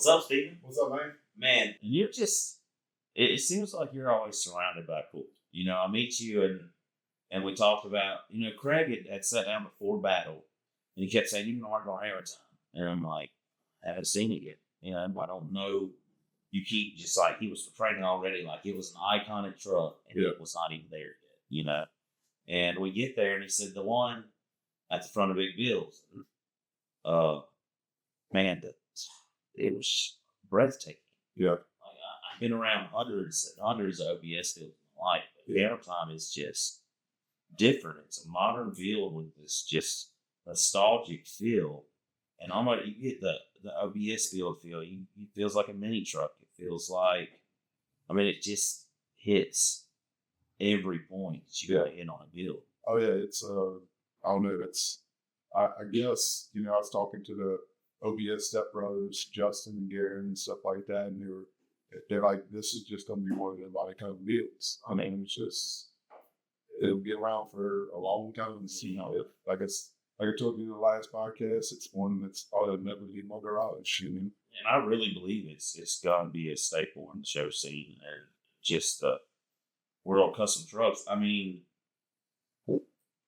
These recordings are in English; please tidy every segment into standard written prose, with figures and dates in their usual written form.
What's up, Steven? What's up, man? Man, you're just, it seems like you're always surrounded by cool. I meet you and we talked about, Craig had sat down before battle and he kept saying, you want to go hammer time. And I'm like, I haven't seen it yet. I don't know. You keep just like, he was training already, like it was an iconic truck and it was not even there yet, And we get there and he said, the one at the front of Big Bill's, man, it was breathtaking. Yeah. Like, I've been around hundreds and hundreds of OBS builds in my life, but hammer time is just different. It's a modern build with this just nostalgic feel. And you get the OBS build feel. It feels like a mini truck. It feels like, it just hits every point that you hit on a build. Oh yeah, it's I don't know. I guess I was talking to the OBS stepbrothers, Justin and Garen and stuff like that, and they're like, this is just gonna be one of them like kind of builds. It's just it'll get around for a long time. Like I told you in the last podcast, it's one that's I'll never leave my garage. And I really believe it's gonna be a staple in the show scene and just the world custom trucks.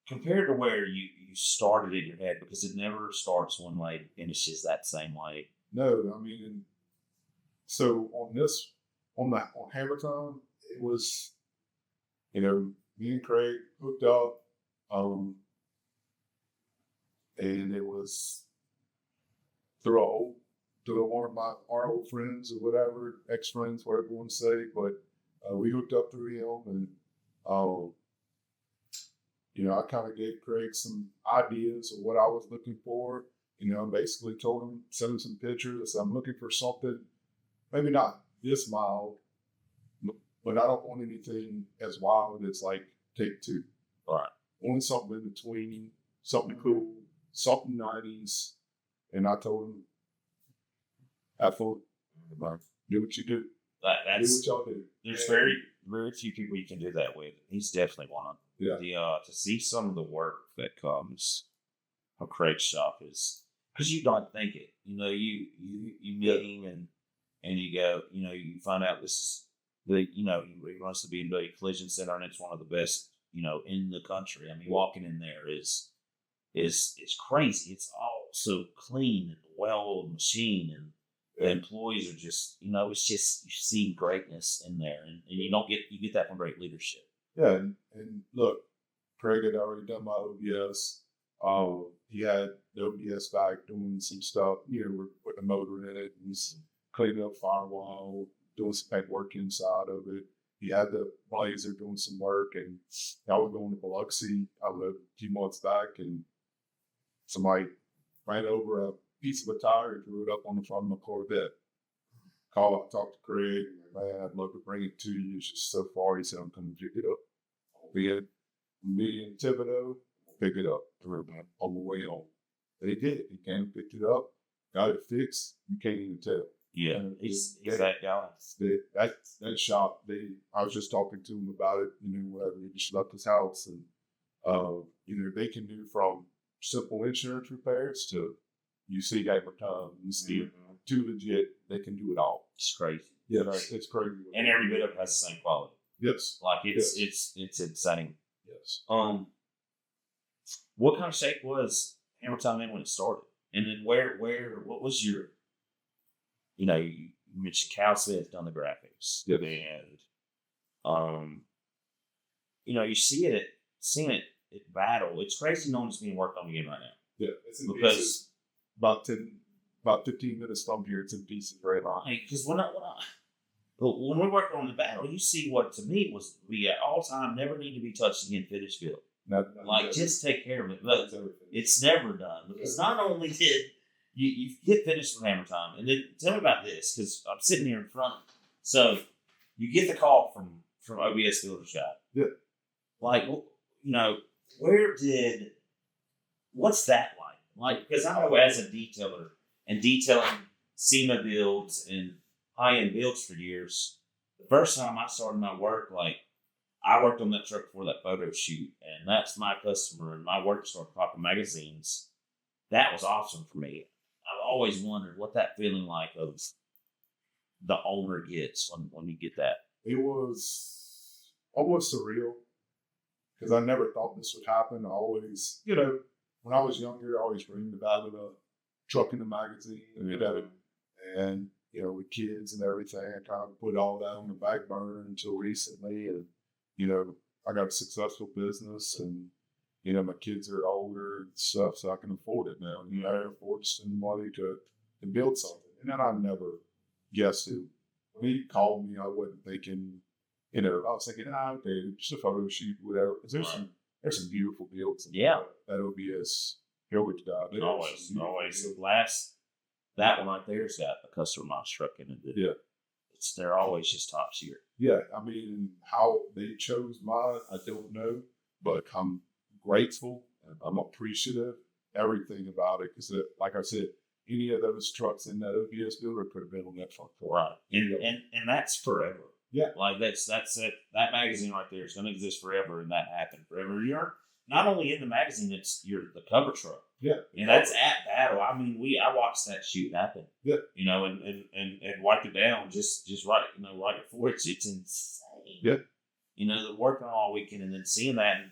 Compared to where you started in your head, because it never starts one way and finishes that same way. No, so on Hammer Time, it was, me and Craig hooked up, and it was through one of our old friends or whatever, ex-friends, whatever you want to say, but we hooked up through him, and I kind of gave Craig some ideas of what I was looking for. I basically told him, send him some pictures. I'm looking for something, maybe not this mild, but I don't want anything as wild as like Take Two. All right. I want something in between, something cool, something 90s. And I told him, have fun. Do what you do. That's do what y'all do. There's very few people you can do that with. He's definitely one of them. Yeah. To see some of the work that comes from Craig's shop is because you don't think it. You meet him and you go, you find out this is he wants to be in the collision center and it's one of the best, in the country. Walking in there is crazy. It's all so clean and well machine, and the employees are just, it's just, you see greatness in there, and you get that from great leadership. Yeah, and look, Craig had already done my OBS. He had the OBS guy doing some stuff, with the motor in it. He's cleaning up firewall, doing some paintwork inside of it. He had the Blazer doing some work, and I was going to Biloxi. I lived a few months back, and somebody ran over a piece of a tire and threw it up on the front of my Corvette. Talked to Craig, man, I'd love to bring it to you. It's just so far. He said, I'm coming to pick it up. Me in Thibodeau, pick it up on the way home. They did. He came and picked it up, got it fixed. You can't even tell. Yeah, he's that guy. That shop, I was just talking to him about it, whatever. He just left his house, and, they can do from simple insurance repairs to you see hammer time, you see too legit, they can do it all. It's crazy. Yeah, it's crazy. And every bit of it has the same quality. Yes. Like it's exciting. Yes. What kind of shape was Hammer Time in when it started? And then what was your, you mentioned Cal Smith done the graphics. Yep. And, you seeing it at battle. It's crazy knowing it's being worked on again right now. Yeah. It's because about 15 minutes from here, it's in pieces right now. Because when we work on the battle, you see what to me was we at all time never need to be touched again, finished build. Just take care of it. But it's never done. Because not only did you get finished with Hammer Time, and then tell me about this, because I'm sitting here in front of you. So you get the call from OBS Builder shop. Yeah. What's that like? Because I know as a detailer and detailing SEMA builds and high-end builds for years, the first time I started my work, I worked on that truck before that photo shoot, and that's my customer, and my work started popping magazines. That was awesome for me. I've always wondered what that feeling like of the owner gets when you get that? It was almost surreal because I never thought this would happen. I always, when I was younger, I always dreamed about a truck in the magazine, and with kids and everything, I kind of put all that on the back burner until recently, and I got a successful business, and my kids are older and stuff, so I can afford it now. I can afford to spend money to build something, and then I never guessed it. When he called me, I wasn't thinking, I was thinking, okay, just a photo shoot, whatever. There's some beautiful builds. That OBS Builder job. Always. That one right there's got a customized truck in it. They're always just top tier. Yeah, I mean, how they chose mine, I don't know, but I'm grateful. I'm appreciative, everything about it, because like I said, any of those trucks in that OBS Builder could have been on that front floor. Right, and that's forever. Yeah, like that's it. That magazine right there is going to exist forever, and that happened forever. You're not only in the magazine; you're the cover truck. Yeah, and that's at battle. I mean, I watched that shoot happen. Yeah, and wipe it down just right, right before it's insane. Yeah, they're working all weekend and then seeing that. And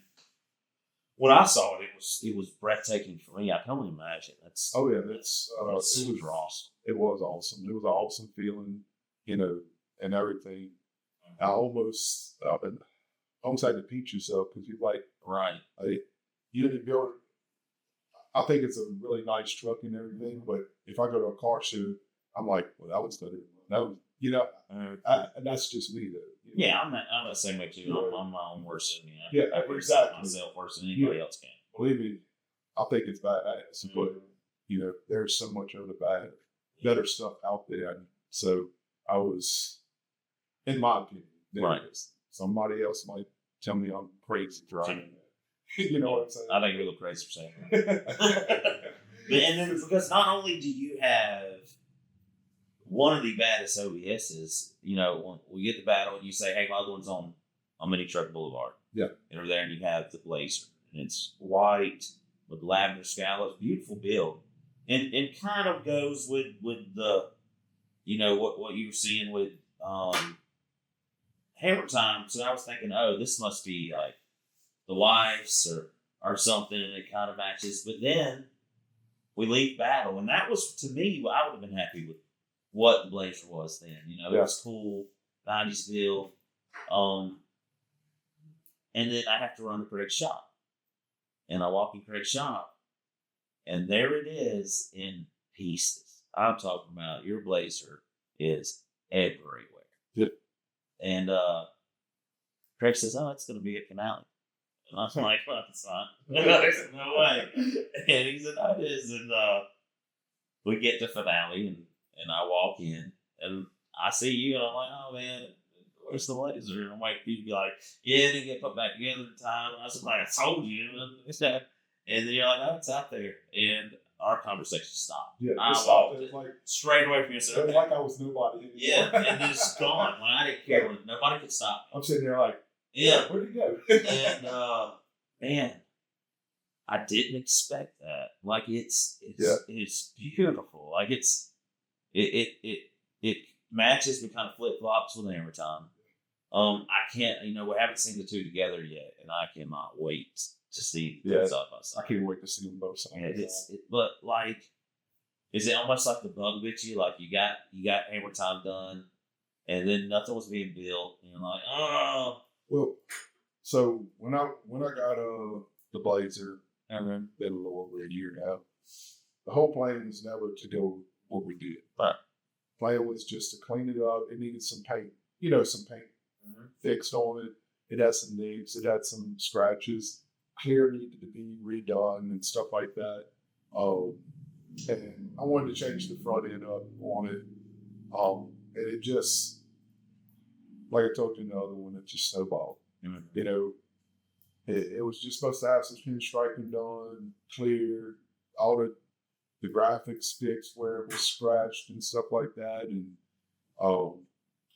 when I saw it, it was breathtaking for me. I can only imagine. It was awesome. It was awesome. It was an awesome feeling, and everything. I almost had to pinch yourself because you're like, right. You didn't build. I think it's a really nice truck and everything, but if I go to a car show, I'm like, well, that was better. That was, that's just me, though. Yeah, I'm the same way too. I'm my own worst enemy. I exactly. Myself worse than anybody else can. Believe me, I think it's badass, but there's so much of the better stuff out there. And so I was, in my opinion, right. Somebody else might tell me I'm crazy for driving. You know what I'm saying? I think you're a little crazy for saying that. And then because not only do you have one of the baddest OBSs, when we get the battle and you say, hey, my other one's on Mini Truck Boulevard. Yeah. And over there and you have the Blazer. And it's white with lavender scallops, beautiful build. And kind of goes with the, what you were seeing with Hammer Time. So I was thinking, this must be like the wife's or something, and it kind of matches. But then we leave battle, and that was, to me, I would have been happy with what the Blazer was then. It was cool, 90s build. And then I have to run to Craig's shop. And I walk in Craig's shop, and there it is in pieces. I'm talking about your Blazer is everywhere. Yep. And Craig says, it's going to be a finale. And I was like, well, it's not. There's no way. And he said, no, it is. And we get to finale, and I walk in, and I see you, and I'm like, oh, man, where's the Blazer? And I'm waiting for you to be like, yeah, it didn't get put back together in time. And I was like, I told you. And then you're like, it's out there. And our conversation stopped. Yeah, I walked straight away from you. It was like I was nobody anymore. Yeah, and then it's gone. When I didn't care. Nobody could stop me. I'm sitting there like, yeah, where'd he go? And man, I didn't expect that. Like it's beautiful. Like it matches, but kind of flip flops with Hammer Time. I can't. We haven't seen the two together yet, and I cannot wait to see them side by side. I can't wait to see them both sides. But like, is it almost like the bug bit you? Like you got Hammer Time done, and then nothing was being built, and you're like, oh. Well, so when I got the Blazer, and then been a little over a year now, the whole plan was never to do what we did. Right. Plan was just to clean it up. It needed some paint, some paint fixed on it. It had some nicks. It had some scratches. Clear needed to be redone and stuff like that. And I wanted to change the front end up on it. And it just, like I told you in the other one, it just snowballed. Mm-hmm. It was just supposed to have some pinstriping done, clear, all the graphics fixed where it was scratched and stuff like that. And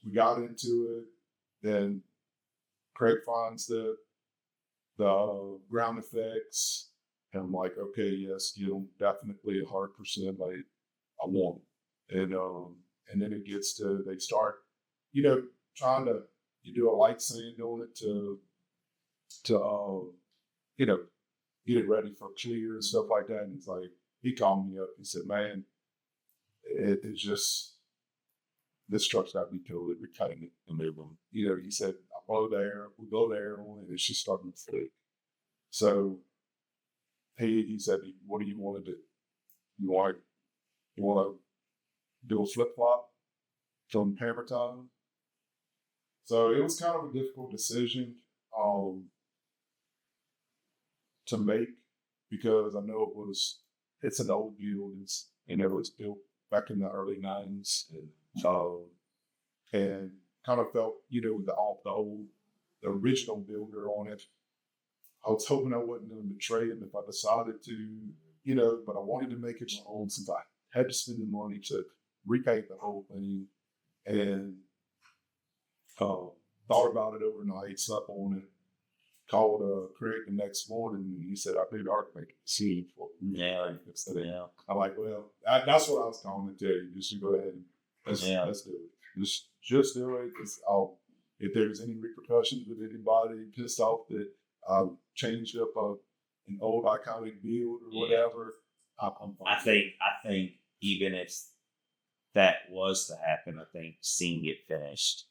we got into it. Then Craig finds the ground effects, and I'm like, okay, yes, definitely 100%. I want it. And and then it gets to, they start, trying to, you do a light sand on it to get it ready for clear and stuff like that. And he's like, he called me up. He said, man, it's just, this truck's got to be totally recutting it and move them. He said, I blow the air, we blow the air on it, it's just starting to flick. So he said, what do you want to do? You want to do a flip flop from hammer time? So it was kind of a difficult decision to make, because I know it's an old build, and it was built back in the early 90s, and kind of felt, with the original builder on it. I was hoping I wasn't going to betray him if I decided to, but I wanted to make it my own, since I had to spend the money to repaint the whole thing, and thought about it overnight, slept on it, called Craig the next morning, and he said, I think I can make a scene for you. Yeah. I'm like, well, that's what I was calling to tell you, just to go ahead and let's do it. Just do it. If there's any repercussions with anybody pissed off that I changed up an old iconic build or whatever, I'm fine. I think even if that was to happen, I think seeing it finished,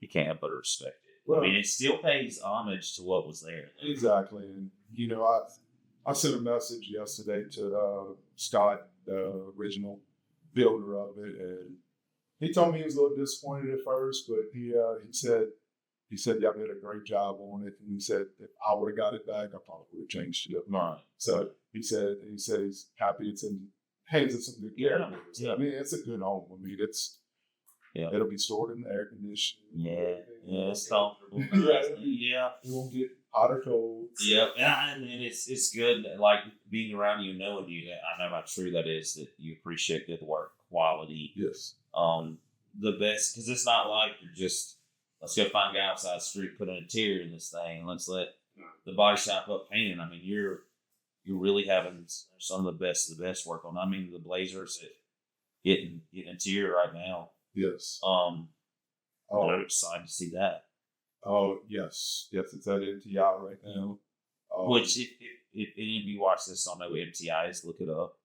you can't help but respect it. Well, I mean, it still pays homage to what was there. Exactly. And, I sent a message yesterday to Scott, the original builder of it, and he told me he was a little disappointed at first, but he said, y'all did a great job on it. And he said, if I would have got it back, I probably would have changed it up. Right. So he said he's happy it's in hands of some good characters. Yeah. I mean, it's a good home. I mean, it'll be stored in the air conditioning. Yeah, it's comfortable. Yeah. It won't get hot or cold. Yeah, and it's good, like, being around you, knowing you. I know how true that is, that you appreciate good work quality. Yes. The best, because it's not like you're just, let's go find a guy outside the street, put an interior in this thing, let's let the body shop up painting. I mean, you're really having some of the best work on. I mean, the Blazers getting interior right now. Yes. I'm excited to see that. Oh yes, it's at MTI right now. Which, if any of you watch this, don't know what MTI is, look it up.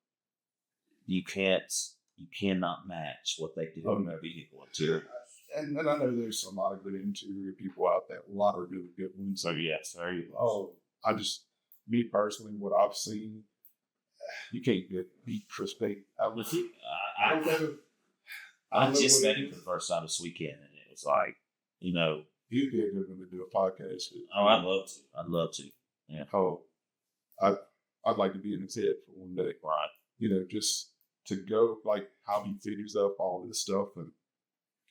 You cannot match what they do in their vehicle interior. And I know there's a lot of good interior people out there, a lot of really good ones. So yes, very. Me personally, what I've seen, you can't beat Chris Payton. I don't know. I just met him for the first time this weekend, and it was like, he'd be a good one to do a podcast with. Oh, I'd love to. Yeah. Oh, I'd like to be in his head for one day. Right. Just to go, like, how he figures up all this stuff and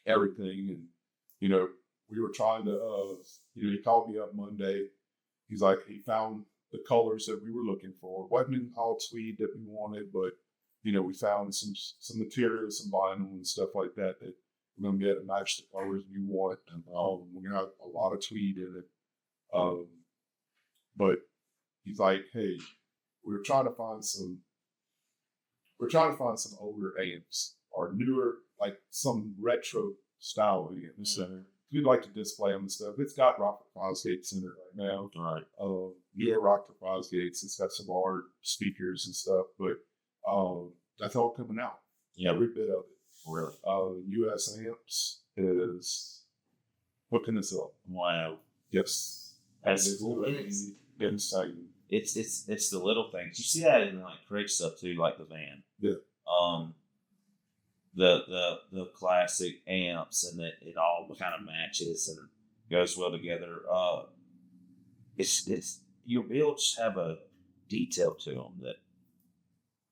everything. And, we were trying to, he called me up Monday. He's like, he found the colors that we were looking for. It wasn't in all tweed that we wanted, but, we found some material, some vinyl and stuff like that we're going to get to match the colors we want. And we're going to have a lot of tweed in it. But he's like, hey, we're trying to find some older amps or newer, like some retro style amps. We'd like to display them and stuff. It's got rocker Fosgates in it right now. Right. Rocker Fosgates. It's got some art speakers and stuff, but that's all coming out. Yeah. Every bit of it. Really. US Amps is hooking this up. Wow. Yes. That's cool. Insane. It's the little things. You see that in like Craig stuff too, like the van. Yeah. The classic amps, and that it all kind of matches and goes well together. It's your builds have a detail to them that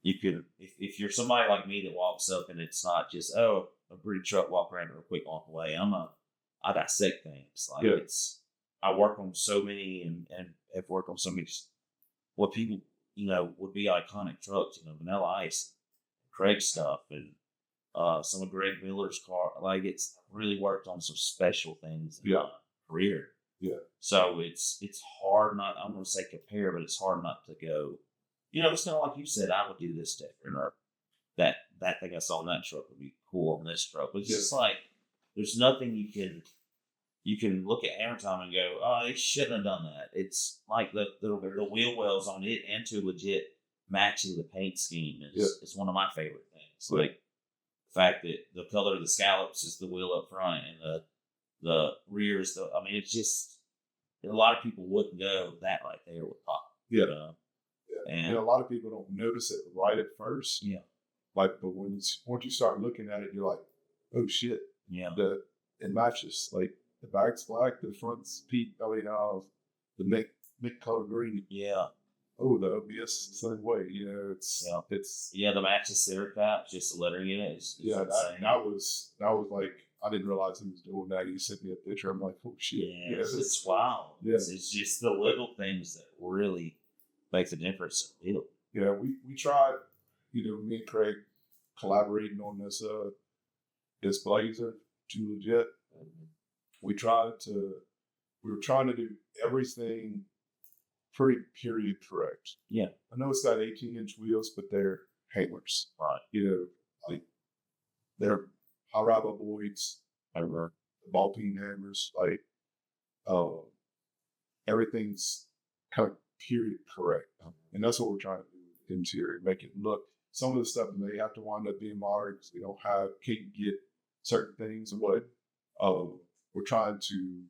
you could, if you're somebody like me that walks up and it's not just a pretty truck walk around real quick walk away. I dissect things. Like I work on so many and have worked on so many what people would be iconic trucks. Vanilla Ice, Craig stuff, and some of Greg Miller's car. Like, it's really worked on some special things in my career. Yeah. So it's hard not, I'm going to say compare, but it's hard not to go, it's kind of like you said, I would do this different, or that thing I saw in that truck would be cool on this truck. But it's just like there's nothing you can look at Hammer Time and go, oh, they shouldn't have done that. It's like the wheel wells on it and to legit matching the paint scheme is one of my favorite things. Yeah. Like the fact that the color of the scallops is the wheel up front and the rear is the. I mean, it's just a lot of people wouldn't go that right there with pop. Yeah. And, and a lot of people don't notice it right at first. Yeah. Like, but once you start looking at it, you're like, oh shit. Yeah. It matches. Like the back's black, the front's the mid color green. Yeah. Oh, the OBS same way. You know, it's the matches center cap, just the lettering in it. That was like I didn't realize he was doing that. He sent me a picture. I'm like, oh shit. Yeah, it's wild. Yeah. It's just the little things that really make the difference. Yeah, we tried, me and Craig collaborating on this blazer to legit. We were trying to do everything pretty period correct. Yeah. I know it's got 18-inch wheels, but they're hammers. Right. Like they're Harababoids, the ball peen hammers, like everything's kind of period correct. And that's what we're trying to do with the interior, make it look. Some of the stuff may have to wind up being marked. We can't get certain things wood. We're trying to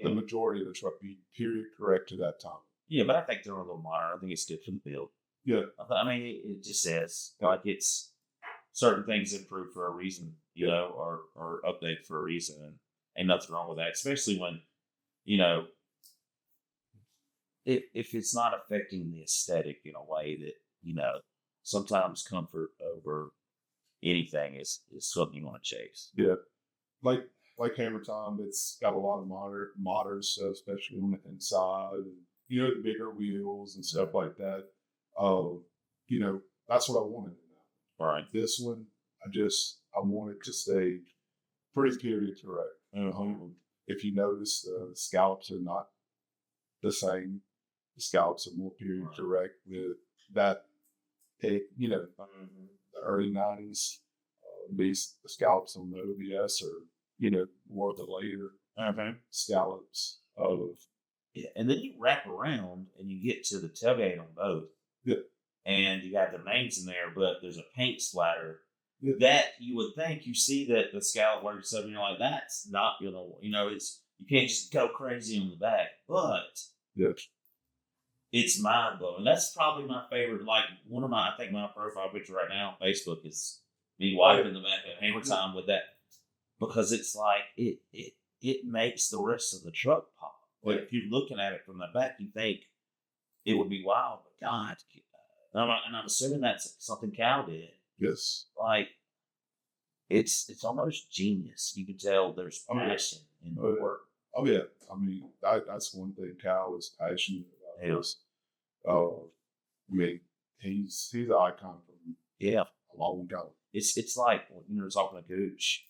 the majority of the truck be period correct to that time. Yeah, but I think they're a little minor. I think it's good for the build. Yeah. I mean, it just says like it's certain things improved for a reason, or updated for a reason, and ain't nothing wrong with that. Especially when, if it's not affecting the aesthetic in a way that sometimes comfort over anything is something you want to chase. Yeah, like Hammer Time, it's got a lot of modern stuff, especially on the inside, and, the bigger wheels and stuff like that. That's what I wanted. Right. This one, I wanted to stay pretty period correct. If you notice, the scallops are not the same. The scallops are more period correct with that. The early 90s, the scallops on the OBS are, more of the later scallops of. Yeah, and then you wrap around and you get to the tailgate on both. Yeah. And you got the mains in there, but there's a paint splatter that you would think you see that the scallop works something. You're like, that's not it's you can't just go crazy on the back, but it's mind blowing. That's probably my favorite. Like I think my profile picture right now on Facebook is me wiping the back of Hammer Time with that, because it's like it makes the rest of the truck pop. Like if you're looking at it from the back, you think it would be wild, but God. And I'm assuming that's something Cal did. Yes. Like, it's almost genius. You can tell there's passion in the work. Oh, yeah. I mean, that's one thing Cal is passionate about. He's an icon from a long time. It's like, talking to Gooch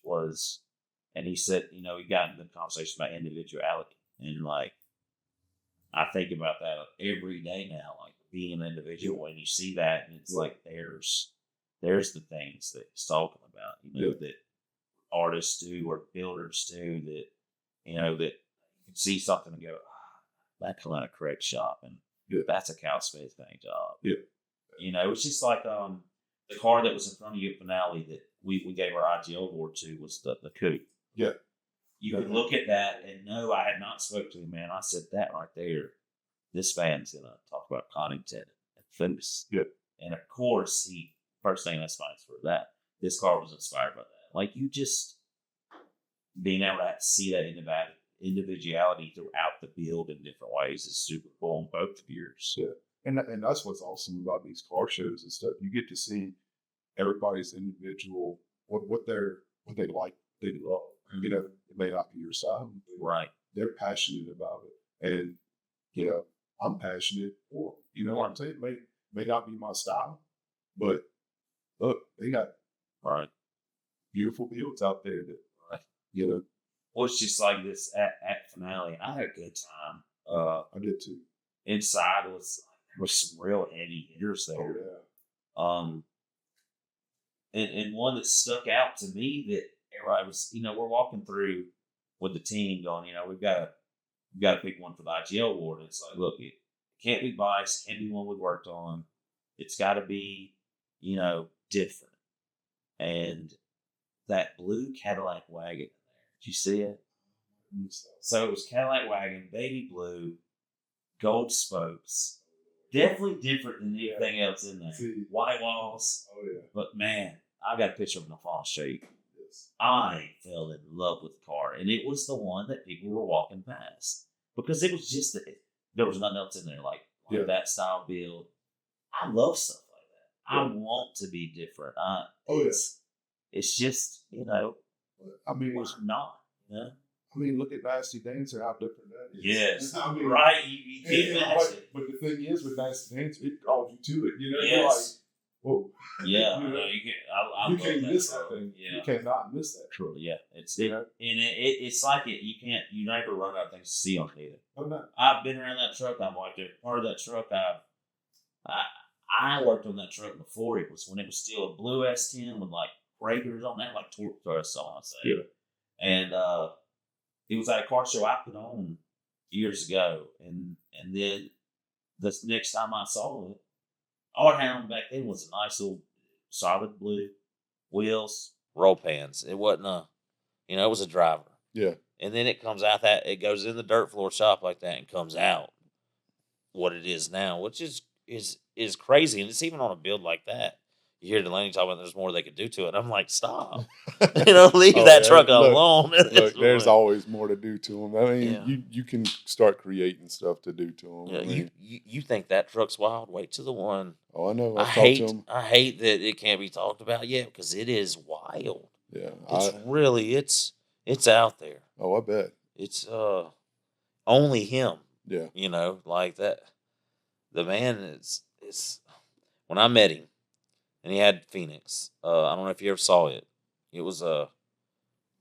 and he said, he got into the conversation about individuality. And, like, I think about that every day now, like, being an individual, and you see that, and it's like there's the things that he's talking about, that artists do or builders do, that that you can see something and go, that kind of correct shop, and that's a Cal Smith paint job. It's just like the car that was in front of you at Finale that we gave our IGO award to was the coupe. Yeah, you could look at that and know I had not spoke to him, man. I said that right there. This man's gonna talk about Connington and Foots. Yeah. And of course, first thing that's fine for that. This car was inspired by that. Like, you just being able to see that individuality throughout the build in different ways is super cool on both of yours. Yeah. And that's what's awesome about these car shows and stuff. You get to see everybody's individual what they like, they love. Mm-hmm. It may not be your style. Right. They're passionate about it. And I'm passionate for what I'm saying? It may not be my style, but look, they got beautiful builds out there that Well, it's just like this at Finale. I had a good time. I did too. Inside was some real heavy hitters there. Oh, yeah. and one that stuck out to me that everybody was, we're walking through with the team going, we've got to pick one for the IGL award. It's like, look, it can't be biased, it can't be one we worked on. It's got to be, different. And that blue Cadillac wagon, did you see it? So it was Cadillac wagon, baby blue, gold spokes. Definitely different than anything else in there. White walls. Oh, yeah. But man, I got a picture of them to fall straight. Yes. I fell in love with the car. And it was the one that people were walking past. Because it was just there was nothing else in there like that style build. I love stuff like that. I want to be different. It's just, I mean, it's not. Yeah. I mean, look at Nasty Dancer, how different that is. Yes. I mean, right. You can't match it. But the thing is, with Nasty Dancer, it draws you to it. Yes. You're like, whoa. Yeah. You can't. You can't miss truck. that thing. Yeah. You cannot miss that. Truly, yeah. It's like it. You never run out of things to see on it either. I'm not. I've been around that truck. I'm like, part of that truck. I worked on that truck before. It was when it was still a blue S10 with like breakers on that, like torque thrust, I want to say. Yeah. And it was at a car show I put on years ago, and then the next time I saw it, all it had on back then was a nice little solid blue wheels, roll pans. It wasn't it was a driver. Yeah. And then it comes out that it goes in the dirt floor shop like that and comes out what it is now, which is crazy. And it's even on a build like that. You hear Delaney talking about there's more they could do to it. I'm like, stop. Leave that truck alone. Look, there's always more to do to them. I mean, you can start creating stuff to do to them. Yeah, I mean, you think that truck's wild? Wait till the one. Oh, I know. I hate that it can't be talked about yet because it is wild. Yeah, it's out there. Oh, I bet. It's only him. Yeah. Like that. The man is when I met him. And he had Phoenix. I don't know if you ever saw it. It was a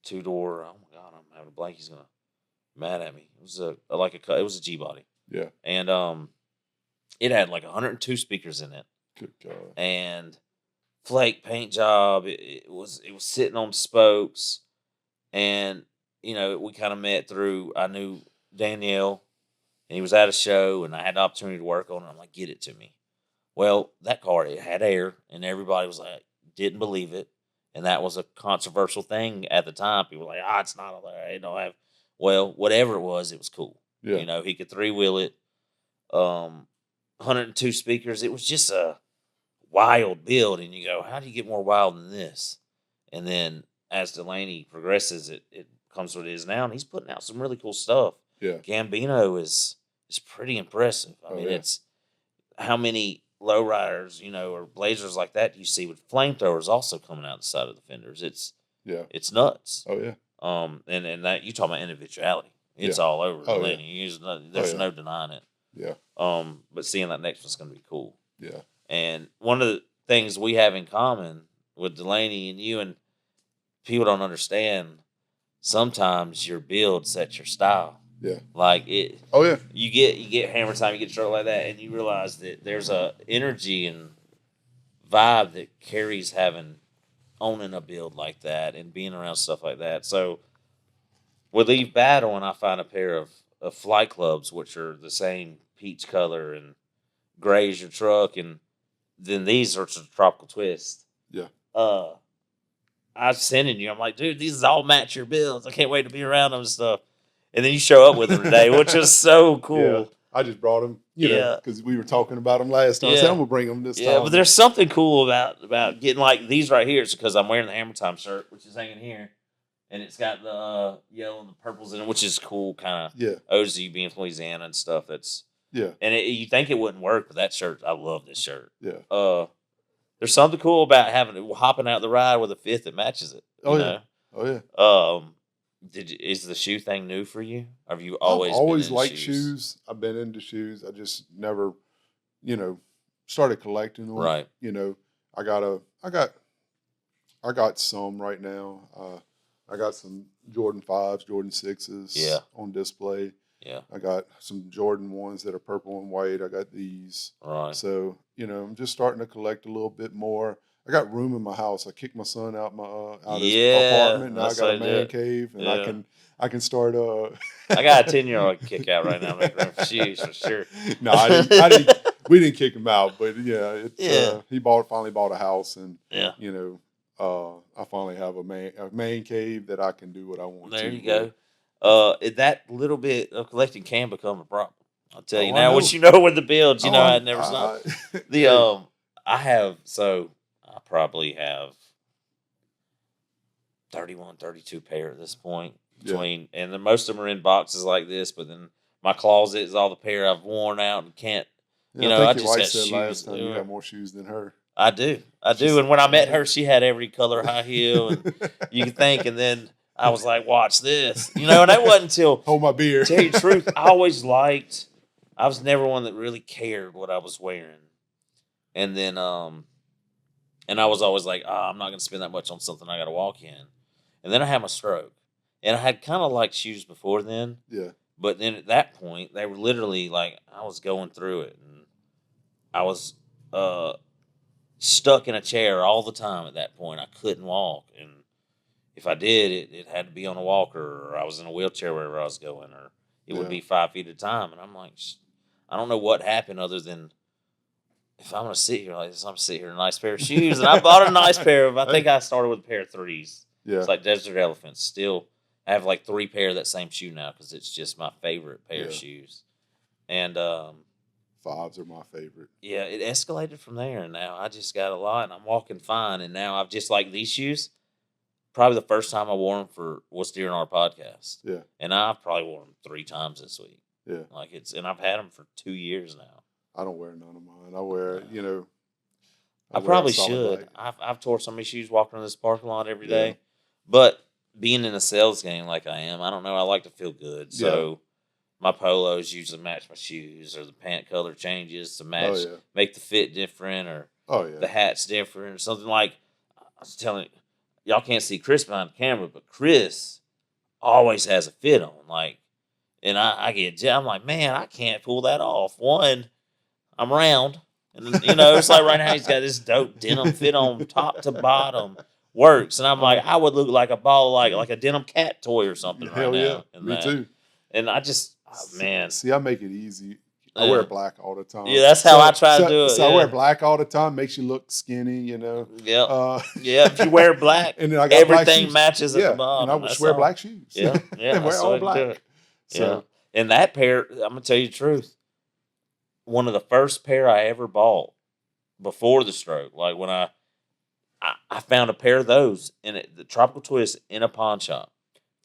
2-door. Oh my God, I'm having a blank. He's gonna be mad at me. It was it was a G body. Yeah. And it had like 102 speakers in it. Good God. And flake paint job. It was sitting on spokes, and we kind of met through. I knew Danielle, and he was at a show, and I had the opportunity to work on it. I'm like, get it to me. Well, that car, it had air, and everybody was like, didn't believe it. And that was a controversial thing at the time. People were like, it's not all there. It don't have. Well, whatever it was cool. Yeah. He could 3-wheel it. 102 speakers. It was just a wild build. And you go, how do you get more wild than this? And then as Delaney progresses, it comes to what it is now. And he's putting out some really cool stuff. Yeah. Gambino is pretty impressive. I mean, it's how many lowriders, or blazers like that you see with flamethrowers also coming out the side of the fenders. It's nuts. Oh yeah. And that you talking about individuality. It's all over. Oh, There's no denying it. Yeah. But seeing that next one's gonna be cool. Yeah. And one of the things we have in common with Delaney and you, and people don't understand, sometimes your build sets your style. Yeah. Like it. Oh yeah. You get hammer time, you get a truck like that, and you realize that there's a energy and vibe that carries owning a build like that and being around stuff like that. So we leave battle, and I find a pair of flight clubs, which are the same peach color and gray as your truck, and then these are some tropical twist. Yeah. I was sending you. I'm like, dude, these all match your builds. I can't wait to be around them and stuff. And then you show up with them today, which is so cool. Yeah. I just brought them, because we were talking about them last time. I said, I'm going to bring them this time. Yeah, but there's something cool about getting like these right here. It's because I'm wearing the Hammer Time shirt, which is hanging here. And it's got the yellow and the purples in it, which is cool, kind of owes to you being from Louisiana and stuff. And you think it wouldn't work, but that shirt, I love this shirt. Yeah. There's something cool about hopping out the ride with a fifth that matches it. Oh yeah. Is the shoe thing new for you? Have you I've always been liked shoes? I've been into shoes. I just never, started collecting them. Right. I got some right now. I got some Jordan 5s, Jordan 6s on display. Yeah. I got some Jordan 1s that are purple and white. I got these. Right. So, I'm just starting to collect a little bit more. I got room in my house. I kicked my son out my out his Yeah, apartment. Now I that's got how a I do man it. cave, and Yeah. I can start. I got a 10-year-old kick out right now, make room for shoes for sure. No, I didn't. We didn't kick him out, but yeah, it's Yeah. he finally bought a house, and Yeah. you know, I finally have a man cave that I can do what I want There to. you go. That little bit of collecting can become a problem. I'll tell you Oh, I now. know. What you know with the builds, you Oh, know, I never know. The hey, I probably have 31, 32 pair at this point between, and then most of them are in boxes like this. But then my closet is all the pair I've worn out and can't. yeah, You I know, I think your just wife got said last shoes. time you have more shoes than her. I do. She's, And when I met her, she had every color high heel, and you can think. And then I was like, "Watch this," you know. And that wasn't until. Hold my beer. Tell you the truth, I was never one that really cared what I was wearing, and then and I was always like, I'm not gonna spend that much on something I got to walk in, and then I had my stroke, and I had kind of liked shoes before then, Yeah. but then at that point they were literally like I was going through it, and I was uh stuck in a chair all the time at that point. I couldn't walk. And if I did, it had to be on a walker, or I was in a wheelchair wherever I was going, or it would be 5 feet at a time. And I'm like, I don't know what happened other than if I'm going to sit here like this, I'm going to sit here in a nice pair of shoes. And I bought a nice pair of, I think I started with a pair of threes. Yeah. It's like Desert Elephants. Still, I have like 3 pair of that same shoe now because it's just my favorite pair of shoes. And, fives are my favorite. Yeah, it escalated from there, and now I just got a lot, and I'm walking fine. And now I've just like these shoes. Probably the first time I wore them was during our podcast. Yeah, and I've probably worn them 3 times this week. Yeah, and I've had them for 2 years now. I don't wear none of mine. I wear, I probably should. I've tore so many shoes walking in this parking lot every day, but being in a sales game like I am, I don't know. I like to feel good, so. My polos usually match my shoes, or the pant color changes to match, make the fit different, or the hat's different, or something like. I was telling you, y'all can't see Chris behind the camera, but Chris always has a fit on. Like, and I'm like, man, I can't pull that off. One, I'm round, and it's like right now he's got this dope denim fit on top to bottom, works, and I'm like, I would look like a ball, like a denim cat toy or something right now. Yeah, me too. And I just. Oh, man. See, I make it easy. I wear black all the time. Yeah, that's how I try to do it. So I wear black all the time. Makes you look skinny, Yeah. If you wear black, and then I got everything matches at the bottom. And I just wear black shoes. Yeah. And wear all black. So, and that pair, I'm going to tell you the truth. One of the first pair I ever bought before the stroke, like when I found a pair of those in the Tropical Twist in a pawn shop,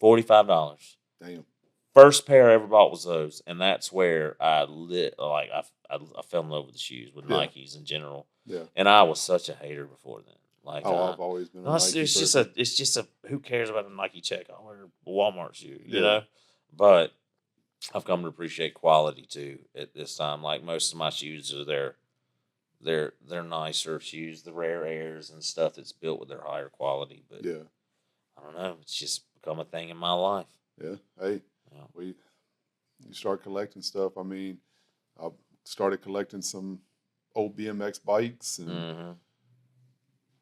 $45. Damn. First pair I ever bought was those, and that's where I fell in love with the shoes, with Nikes in general. Yeah. And I was such a hater before then. Like, I've always been a Nike person. It's just a who cares about a Nike check? I'll wear a Walmart shoe, you know. But I've come to appreciate quality too at this time. Like most of my shoes are they're nicer shoes, the Rare Airs and stuff that's built with their higher quality. But I don't know. It's just become a thing in my life. Yeah. Hey. You start collecting stuff. I mean, I started collecting some old BMX bikes, and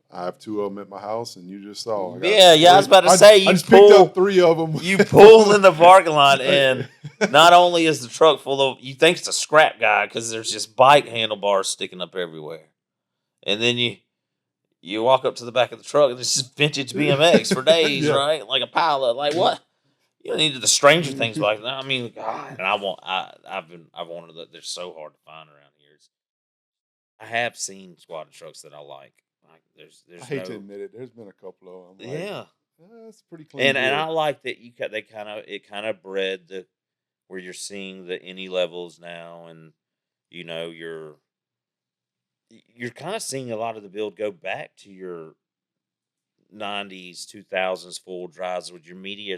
I have 2 of them at my house. And you just saw. I was about to say you just picked up 3 of them. You pull in the parking lot, and not only is the truck full of, you think it's a scrap guy because there's just bike handlebars sticking up everywhere, and then you walk up to the back of the truck, and it's just vintage BMX for days, right? Like a pile of what. You don't need the stranger things like that. I mean, God, and I've wanted that. They're so hard to find around here. I have seen squatted trucks that I like. There's I hate to admit it. There's been a couple of them. Like, that's pretty clean. And I like that it kind of bred where you're seeing the any levels now, and you're kind of seeing a lot of the build go back to your 90s, 2000s full drives with your meteor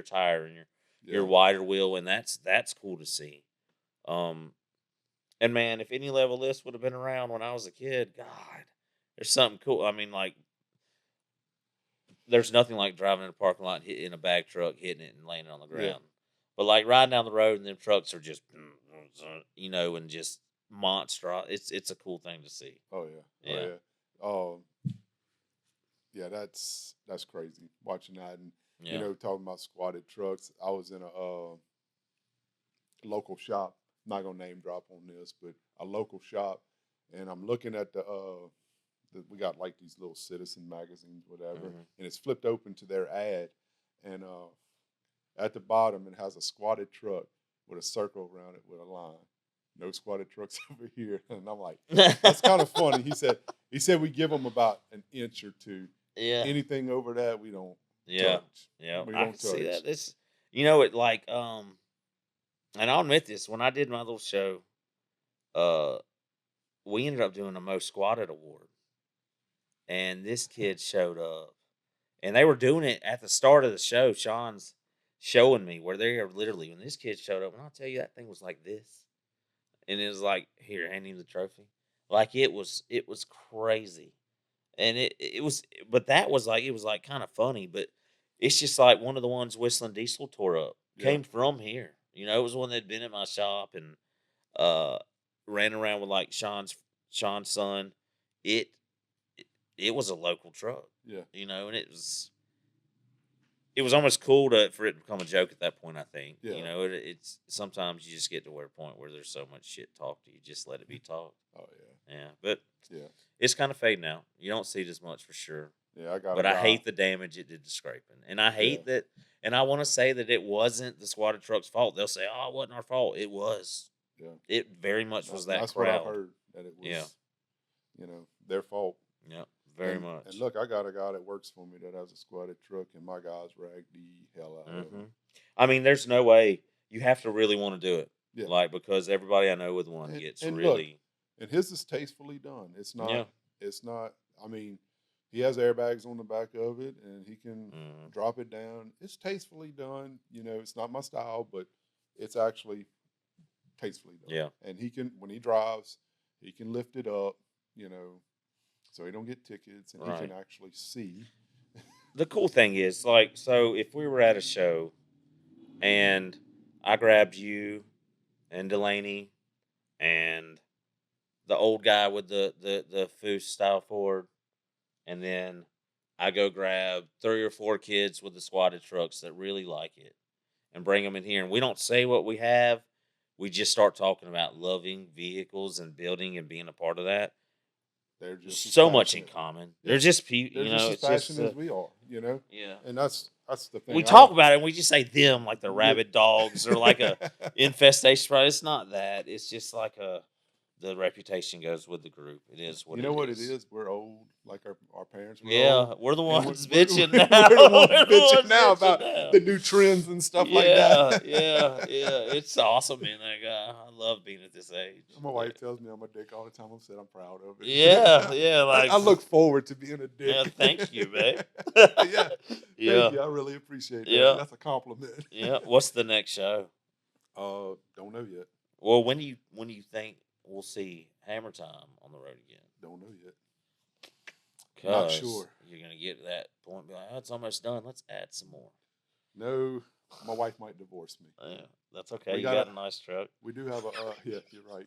tire and your wider wheel, and that's cool to see. And man, if any level list would have been around when I was a kid, God, there's something cool. I mean, like, there's nothing like driving in a parking lot in a bag truck, hitting it and laying it on the ground. But like riding down the road and them trucks are just, and just monster. It's a cool thing to see. Oh yeah. Yeah, that's crazy watching that, and Yeah. talking about squatted trucks. I was in a local shop. I'm not gonna name drop on this, but a local shop, and I'm looking at we got like these little citizen magazines, whatever, Mm-hmm. and it's flipped open to their ad, and at the bottom it has a squatted truck with a circle around it with a line. No squatted trucks over here, and I'm like, that's kind of funny. He said we give them about an inch or two. Yeah. Anything over that, we don't Yeah. touch. Yeah. We I don't can see touch. that. This, it like, and I'll admit this, when I did my little show, uh, we ended up doing a most squatted award, and this kid showed up, and they were doing it at the start of the show. Sean's showing me where they are literally when this kid showed up, and I'll tell you that thing was like this, and it was like, here, hand him the trophy. Like it was crazy, and it was, but that was like, it was like kind of funny, but it's just like one of the ones Whistling Diesel tore up Yeah, came from here. It was one that'd been at my shop and uh ran around with like Sean's son. It it was a local truck, yeah, and it was almost cool for it to become a joke at that point. I think, yeah. it's sometimes you just get to a point where there's so much shit talked, you just let it be talked. Oh Yeah, but yeah, yeah, it's kind of fading out. You don't see it as much for sure. yeah. I got a But I guy. hate the damage it did to scraping, and I Yeah, hate that. And I want to say that it wasn't the squatted truck's fault. They'll say, "Oh, it wasn't our fault." It was. yeah. It very much was that That's what I've crowd. heard, that it Yeah, was, their fault. yeah, very And much. look, I got a guy that works for me that has a squatted truck, and my guys ragged the hell out of hmm him. I mean, there's no way you have to really want to do it, Yeah, like because everybody I know with one gets and look, really. and his is tastefully done. It's not. Yeah. It's not. I mean, he has airbags on the back of it, and he can hmm drop it down. It's tastefully done. It's not my style, but it's actually tastefully done. Yeah. And he can, when he drives, he can lift it up. You know, so he don't get tickets, and he can Right. actually see. The cool thing is, like, so if we were at a show and I grabbed you and Delaney and the old guy with the Foose style Ford, and then I go grab 3 or 4 kids with the squatted trucks that really like it and bring them in here, and we don't say what we have. We just start talking about loving vehicles and building and being a part of that. They're There's just as so much in passionate. common. Yeah, They're just people, they're just as it's just passionate as we are. yeah. And that's the We thing. I talk don't. about it and we just say them like they're Yeah. rabid dogs or like a infestation. Right? It's not that. It's just like the reputation goes with the group. It is what You know it what it is. is? We're old, like our parents were old, Yeah, we're the and ones bitching now. we're the ones We're the bitching ones now bitching about now. the new trends and stuff like Yeah, that. yeah, yeah. It's awesome being that guy. I love being at this age. My But wife tells me I'm a dick all the time. I'm saying I'm proud of yeah, it. yeah, I like look forward to being a yeah, dick. thank you, babe. Yeah, thank Yeah, you. I really appreciate that. yeah, That's a compliment. yeah. What's the next show? Don't know yet. Well, when do you think we'll see Hammer Time on the road again? Don't know yet. Not Cause sure. you're gonna get to that point, and be like, oh, it's almost done. Let's add some more. No, my wife might divorce me. Yeah, that's okay. We You got a. got a nice truck. We do have a. Yeah, you're right.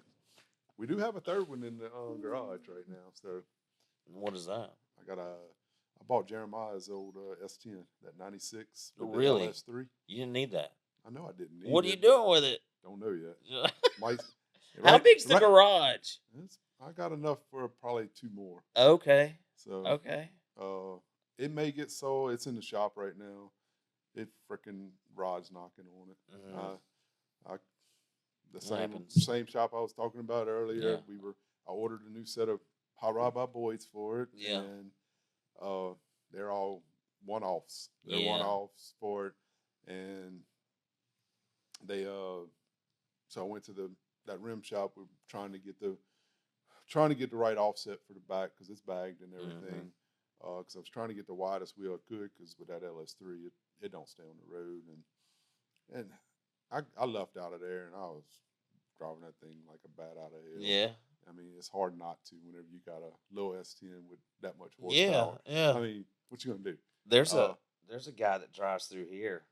We do have a third one in the garage right now. So What is that? I got a. I bought Jeremiah's old S10, that 96 with the Really? LS3. You didn't need that. I know I didn't need What are it. you doing with it? Don't know yet. Might. How Right. big's the Right. garage? I got enough for probably 2 more. Okay. So Okay. it may get sold. It's in the shop right now. It freaking rod's knocking on it. Mhm. I the It same happens. same shop I was talking about earlier. Yeah. I ordered a new set of Hot by Boys for it, Yeah. and they're all one offs. They're one Yeah. offs for it, and they so I went to that rim shop. We're trying to get the right offset for the back because it's bagged and everything. Because I was trying to get the widest wheel I could, because with that LS3, it don't stay on the road, and I left out of there, and I was driving that thing like a bat out of hell. Yeah. I mean, it's hard not to whenever you got a little S10 with that much Yeah. horsepower. Yeah. I mean, what you gonna do? There's a guy that drives through here,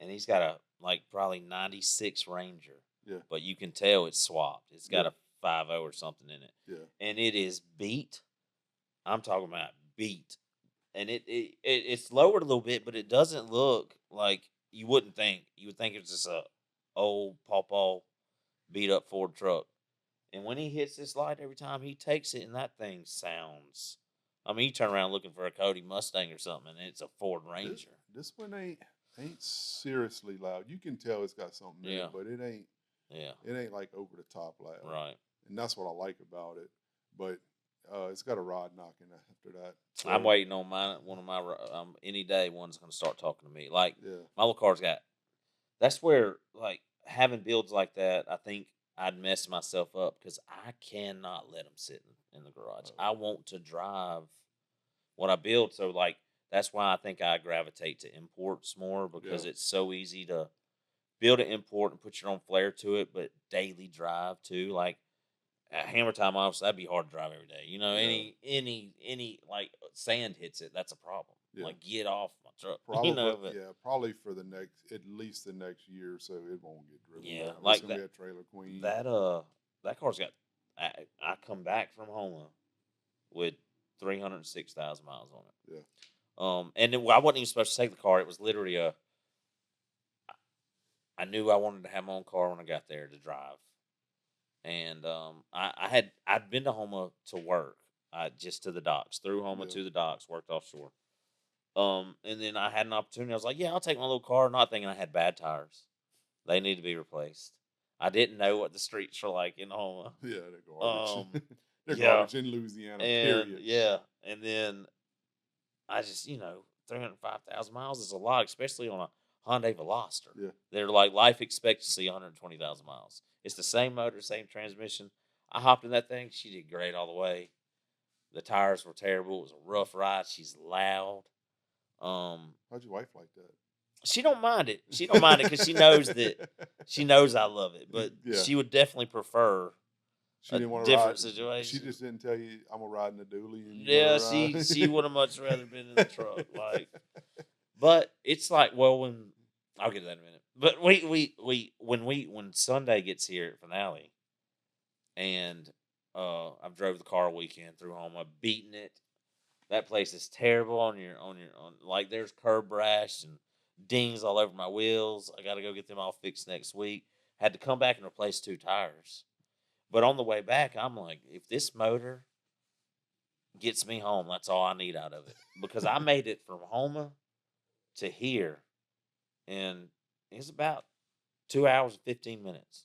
and he's got a like probably 96 Ranger. Yeah. But you can tell it's swapped. It's got Yeah. a 5.0 or something in it. Yeah. And it is beat. I'm talking about beat. and it's lowered a little bit, but it doesn't look like you wouldn't think. You would think it's just a old pawpaw beat up Ford truck. And when he hits this light every time he takes it, and that thing sounds. I mean, you turn around looking for a Cody Mustang or something, and it's a Ford Ranger. This one ain't seriously loud. You can tell it's got something in it, but it ain't. Yeah, it ain't like over the top loud. right. And that's what I like about it. But it's got a rod knocking after that. So, I'm waiting on one of my any day one's going to start talking to me. Like my little car's got. That's where like having builds like that, I think I'd mess myself up because I cannot let them sit in the garage. I want to drive what I build. So like that's why I think I gravitate to imports more because it's so easy to build an import and put your own flair to it, but daily drive too. Like at Hammer Time, obviously that'd be hard to drive every day. You know, any like sand hits it, that's a problem. Like get off my truck. Probably, you know, probably for at least the next year or so, it won't get driven. Yeah, down. like it's gonna be a trailer queen. That car's got. I come back from Houma with 306,000 miles on it. Yeah. And then, I wasn't even supposed to take the car. It was literally I knew I wanted to have my own car when I got there to drive, and I'd been to Houma to work, just to the docks, through Houma to the docks, worked offshore. And then I had an opportunity. I was like, yeah, I'll take my little car, not thinking I had bad tires. They need to be replaced. I didn't know what the streets were like in Houma. Yeah, they're garbage. They're garbage in Louisiana, period. Yeah, and then I just, 305,000 miles is a lot, especially on a Hyundai Veloster. Yeah. They're like life expectancy 120,000 miles. It's the same motor, same transmission. I hopped in that thing. She did great all the way. The tires were terrible. It was a rough ride. She's loud. How'd your wife like that? She don't mind it. She don't mind it because she knows I love it. But she would definitely prefer she didn't want to different ride. situation. She just didn't tell you I'm gonna ride in the dually. And she would have much rather been in the truck. Like, but it's like, well, when I'll get to that in a minute. But when Sunday gets here at finale, and I've drove the car all weekend through home, I've beaten it. That place is terrible on like there's curb rash and dings all over my wheels. I got to go get them all fixed next week. Had to come back and replace 2 tires. But on the way back, I'm like, if this motor gets me home, that's all I need out of it. Because I made it from Houma to here, and it's about 2 hours and 15 minutes.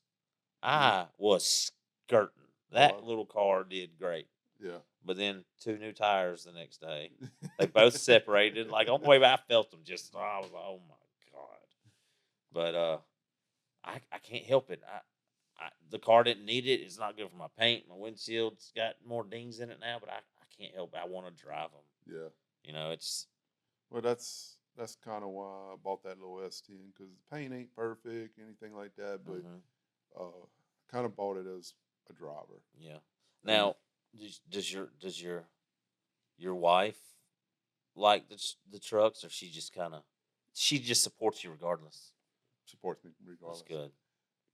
I was skirting. That little car did great. Yeah. But then 2 new tires the next day. They both separated. Like on the way back, I felt them just. I was like, oh my god. But I can't help it. The car didn't need it. It's not good for my paint. My windshield's got more dings in it now, but I can't help it. I want to drive them. Yeah. It's. Well, that's kind of why I bought that little S10 because the paint ain't perfect, anything like that. But kind of bought it as a driver. Yeah. Now. Does your wife like the trucks, or she just supports you regardless? Supports me regardless. That's good.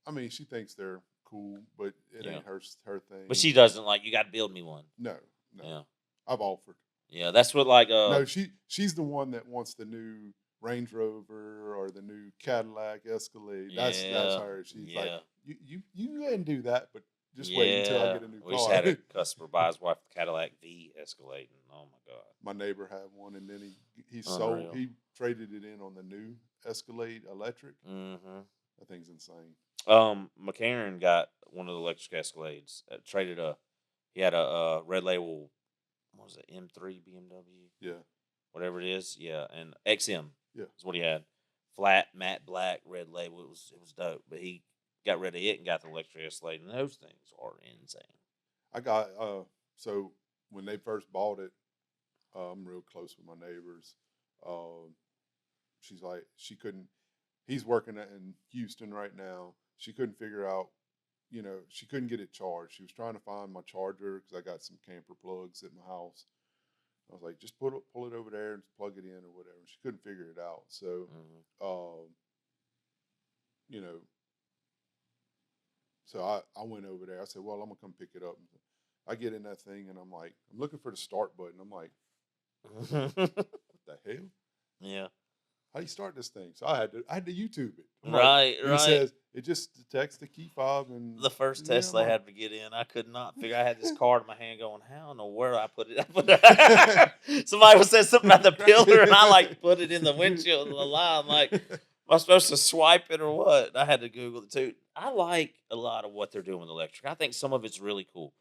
I mean, she thinks they're cool, but it ain't her thing. But she doesn't like you. Got to build me one. No. Yeah. I've offered. Yeah, that's what like. No, she's the one that wants the new Range Rover or the new Cadillac Escalade. That's her. She's like, you go ahead and do that, but. Just wait until I get a new car. We just had a customer buy his wife the Cadillac V Escalade, and oh my god! My neighbor had one, and then he sold. He traded it in on the new Escalade electric. Mm-hmm. That thing's insane. McCarron got one of the electric Escalades. He had a red label. What was it? M3 BMW. Yeah. Whatever it is. Yeah, and XM. Yeah, is what he had. Flat matte black red label. It was dope, but he got rid of it and got the electric Escalade, and those things are insane. I got so when they first bought it, I'm real close with my neighbors. She's like she couldn't. He's working in Houston right now. She couldn't figure out, she couldn't get it charged. She was trying to find my charger because I got some camper plugs at my house. I was like, just pull it over there and plug it in or whatever. She couldn't figure it out. So, So I went over there. I said, well, I'm going to come pick it up. I get in that thing, and I'm like, I'm looking for the start button. I'm like, What the hell? Yeah. How do you start this thing? So I had to YouTube it. I'm like, Right. and it says it just detects the key fob and The first yeah, Tesla I I'm had to get in, I could not figure. I had this card in my hand, going, "How in the world I put it?" Somebody said something about the pillar, and I like put it in the windshield of the line. I'm like, am I supposed to swipe it or what? I had to Google it too. I like a lot of what they're doing with electric. I think some of it's really cool.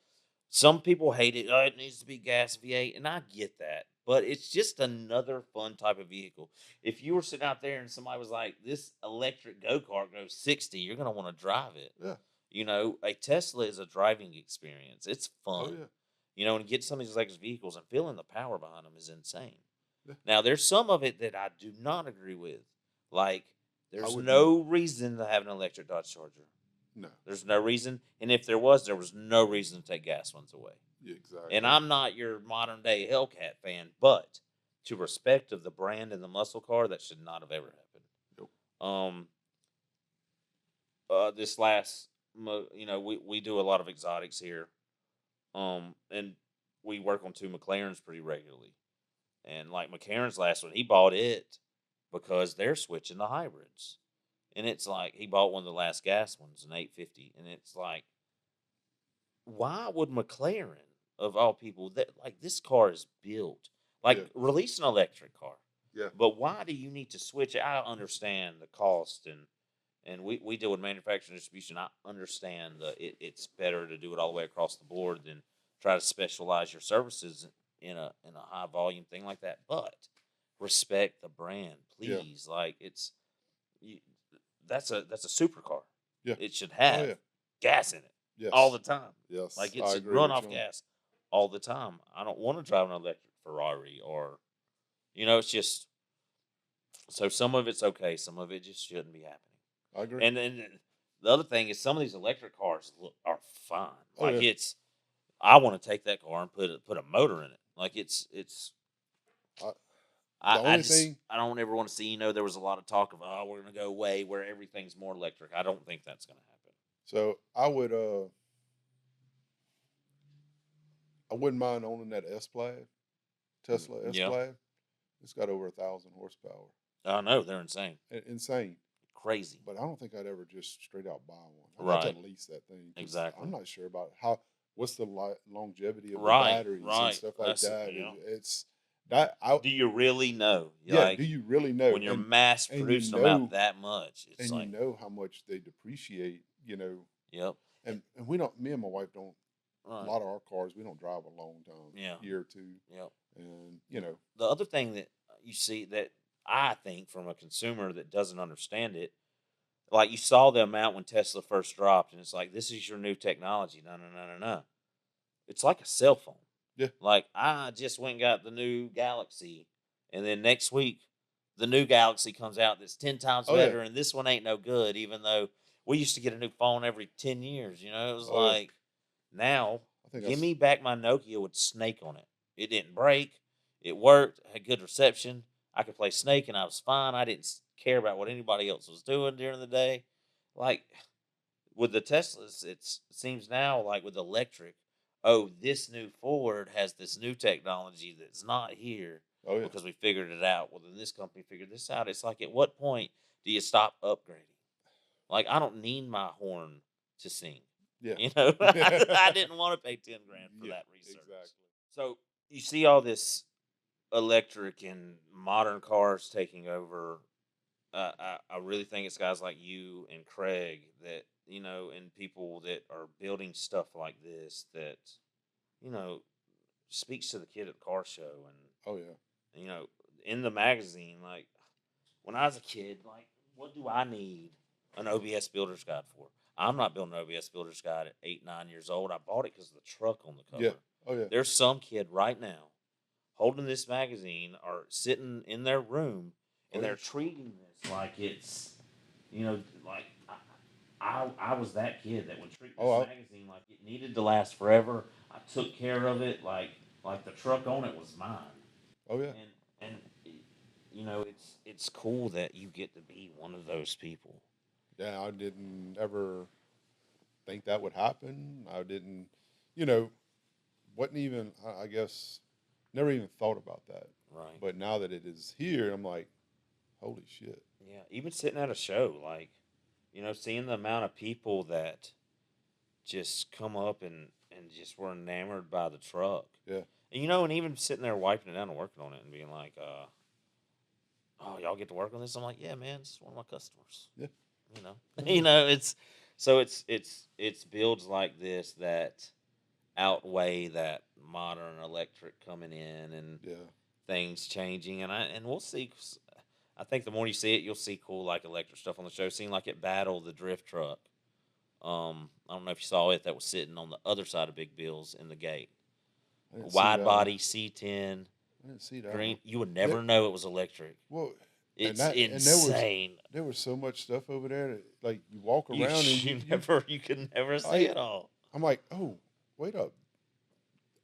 Some people hate it. Oh, it needs to be gas V8, and I get that. But it's just another fun type of vehicle. If you were sitting out there and somebody was like, "This electric go kart goes 60," you're gonna want to drive it. yeah. You know, a Tesla is a driving experience. It's Oh fun. yeah. You know, and get some of these electric vehicles and feeling the power behind them is insane. Yeah. Now, there's some of it that I do not agree with. Like, there's wouldn't no reason to have an electric Dodge Charger. No. There's no reason. And if there was no reason to take gas ones away. Yeah, exactly. And I'm not your modern day Hellcat fan, but to respect of the brand and the muscle car, that should not have ever happened. Nope. This last, we do a lot of exotics here, and we work on 2 McLarens pretty regularly. And like McLaren's last one, he bought it because they're switching the hybrids, and it's like he bought one of the last gas ones, an 850, and it's like, why would McLaren of all people that like this car is built like release an electric car? Yeah. But why do you need to switch it? I understand the cost and we deal with manufacturing distribution. I understand it's better to do it all the way across the board than try to specialize your services in a high volume thing like that. But respect the brand, please. Like that's a supercar. Yeah. It should have gas in it. Yes. All the time. Yes. Like it should run off gas all the time. I don't want to drive an electric Ferrari or, it's just, so some of it's okay. Some of it just shouldn't be happening. I agree. And then the other thing is some of these electric cars are fine. I want to take that car and put a motor in it. Like I don't ever want to see, there was a lot of talk of, we're going to go away where everything's more electric. I don't think that's going to happen. So I wouldn't mind owning that S-Plaid, Tesla S-Plaid. It's got over 1,000 horsepower. I know, they're insane. Insane. Crazy. But I don't think I'd ever just straight out buy one. I'd have to lease that thing. Exactly. I'm not sure about what's the longevity of the batteries and stuff like that. It's that. Do you really know? Do you really know? When you're mass producing them out that much, it's you know how much they depreciate. Yep. And we don't. Me and my wife don't. Right. A lot of our cars, we don't drive a long time. Yeah. Year or two. Yep. And the other thing that you see that I think from a consumer that doesn't understand it, like you saw the amount when Tesla first dropped, and it's like, this is your new technology. No. It's like a cell phone. Yeah. Like I just went and got the new Galaxy, and then next week the new Galaxy comes out that's 10 times better, and this one ain't no good, even though we used to get a new phone every 10 years. It was now give me back my Nokia with Snake on it. It didn't break. It worked. Had good reception. I could play Snake, and I was fine. I didn't care about what anybody else was doing during the day. Like with the Teslas, it seems now like with electric, this new Ford has this new technology that's not here because we figured it out. Well, then this company figured this out. It's like, at what point do you stop upgrading? Like, I don't need my horn to sing. Yeah. I didn't want to pay $10,000 for that research. Exactly. So you see all this electric and modern cars taking over. I really think it's guys like you and Craig that, and people that are building stuff like this that, speaks to the kid at the car show. And, in the magazine, like when I was a kid, like, what do I need an OBS Builder's Guide for? I'm not building an OBS Builder's Guide at 8, 9 years old. I bought it because of the truck on the cover. Yeah. Oh, yeah. There's some kid right now holding this magazine or sitting in their room, and they're treating this like it's, like I was that kid that would treat this magazine like it needed to last forever. I took care of it like the truck on it was mine. Oh yeah. And it's cool that you get to be one of those people. Yeah, I didn't ever think that would happen. I didn't, wasn't even, I guess, never even thought about that. Right. But now that it is here, I'm like, holy shit. Yeah. Even sitting at a show, like, seeing the amount of people that just come up and just were enamored by the truck. Yeah. And, and even sitting there wiping it down and working on it and being like, oh, y'all get to work on this? I'm like, yeah, man, this is one of my customers. Yeah. It's builds like this that outweigh that modern electric coming in and things changing, and we'll see. I think the more you see it, you'll see cool like electric stuff on the show. Seeing like it battled the drift truck. I don't know if you saw it. That was sitting on the other side of Big Bill's in the gate. Wide body C10. I didn't see that. Green. You would never know it was electric. Well, it's insane. There was so much stuff over there that, like, you walk around and you can never see it all. I'm like, oh, wait up.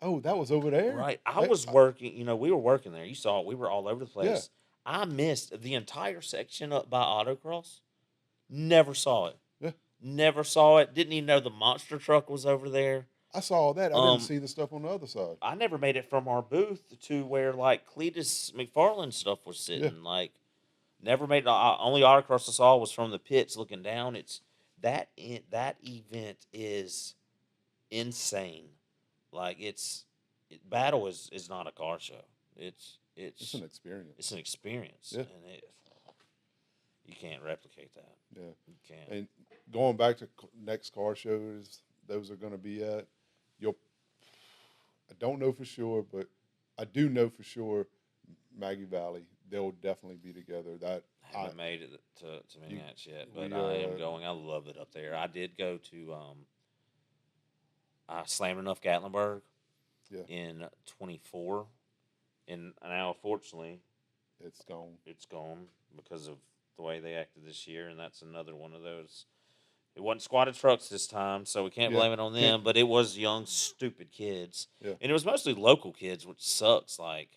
Oh, that was over there? Right. I was working, we were working there. You saw it. We were all over the place. Yeah. I missed the entire section up by Autocross. Never saw it. Yeah. Never saw it. Didn't even know the monster truck was over there. I saw all that. I didn't see the stuff on the other side. I never made it from our booth to where, like, Cletus McFarland stuff was sitting. Yeah. Like, never made it. Only Autocross I saw was from the pits looking down. That event is insane. Like, Battle is not a car show. It's an experience. It's an experience. Yeah. And you can't replicate that. Yeah. You can't. And going back to next car shows, those are going to be at, I don't know for sure, but I do know for sure Maggie Valley, they'll definitely be together. That I haven't made it to Minneapolis yet, but I am going. I love it up there. I did go to Slam Enough Gatlinburg in 24, and now unfortunately it's gone. It's gone because of the way they acted this year, and that's another one of those. It wasn't squatted trucks this time, so we can't blame it on them. But it was young, stupid kids, and it was mostly local kids, which sucks. Like,